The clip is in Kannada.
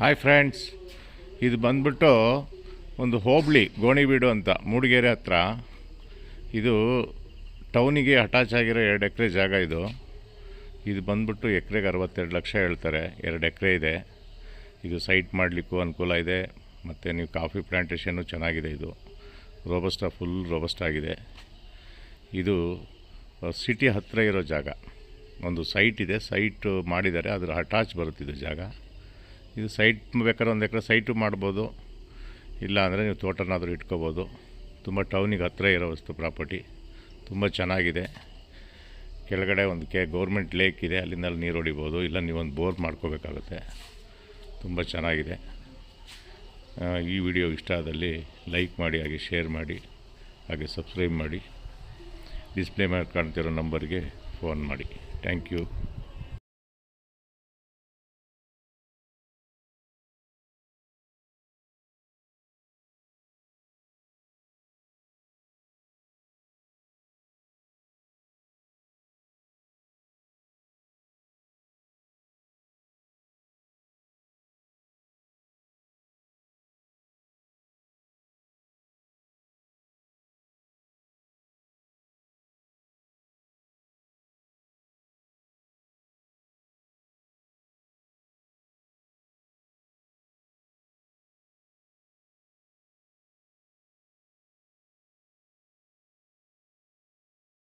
ಹಾಯ್ ಫ್ರೆಂಡ್ಸ್, ಇದು ಬಂದ್ಬಿಟ್ಟು ಒಂದು ಹೋಬಳಿ ಗೋಣಿಬೀಡು ಅಂತ ಮೂಡಿಗೆರೆ ಹತ್ರ. ಇದು ಟೌನಿಗೆ ಅಟ್ಯಾಚ್ ಆಗಿರೋ 2 ಎಕರೆ ಜಾಗ. ಇದು ಬಂದ್ಬಿಟ್ಟು ಎಕರೆಗೆ 62 ಲಕ್ಷ ಹೇಳ್ತಾರೆ. 2 ಎಕರೆ ಇದೆ. ಇದು ಸೈಟ್ ಮಾಡಲಿಕ್ಕೂ ಅನುಕೂಲ ಇದೆ. ಮತ್ತು ನೀವು ಕಾಫಿ ಪ್ಲ್ಯಾಂಟೇಷನ್ನು ಚೆನ್ನಾಗಿದೆ. ಇದು ರೋಬಸ್ಟಾ, ಫುಲ್ ರೋಬಸ್ಟಾ ಆಗಿದೆ. ಇದು ಸಿಟಿ ಹತ್ತಿರ ಇರೋ ಜಾಗ. ಒಂದು ಸೈಟ್ ಇದೆ, ಸೈಟ್ ಮಾಡಿದ್ದಾರೆ, ಅದರ ಅಟ್ಯಾಚ್ ಬರುತ್ತಿದೆ ಜಾಗ. ಇದು ಸೈಟ್ ಬೇಕಾದ್ರೆ 1 ಎಕರೆ ಸೈಟು ಮಾಡ್ಬೋದು, ಇಲ್ಲ ಅಂದರೆ ನೀವು ತೋಟನಾದರೂ ಇಟ್ಕೋಬೋದು. ತುಂಬ ಟೌನಿಗೆ ಹತ್ತಿರ ಇರೋ ವಸ್ತು ಪ್ರಾಪರ್ಟಿ, ತುಂಬ ಚೆನ್ನಾಗಿದೆ. ಕೆಳಗಡೆ ಒಂದು ಗೌರ್ಮೆಂಟ್ ಲೇಕ್ ಇದೆ, ಅಲ್ಲಿಂದ ನೀರು ಹೊಡಿಬೋದು, ಇಲ್ಲ ನೀವೊಂದು ಬೋರ್ ಮಾಡ್ಕೋಬೇಕಾಗುತ್ತೆ. ತುಂಬ ಚೆನ್ನಾಗಿದೆ. ಈ ವಿಡಿಯೋ ಇಷ್ಟ ಆದಲ್ಲಿ ಲೈಕ್ ಮಾಡಿ, ಹಾಗೆ ಶೇರ್ ಮಾಡಿ, ಹಾಗೆ ಸಬ್ಸ್ಕ್ರೈಬ್ ಮಾಡಿ. ಡಿಸ್ಪ್ಲೇ ಮೇಲೆ ಕಾಣ್ತಿರೋ ನಂಬರ್ಗೆ ಫೋನ್ ಮಾಡಿ. Thank you.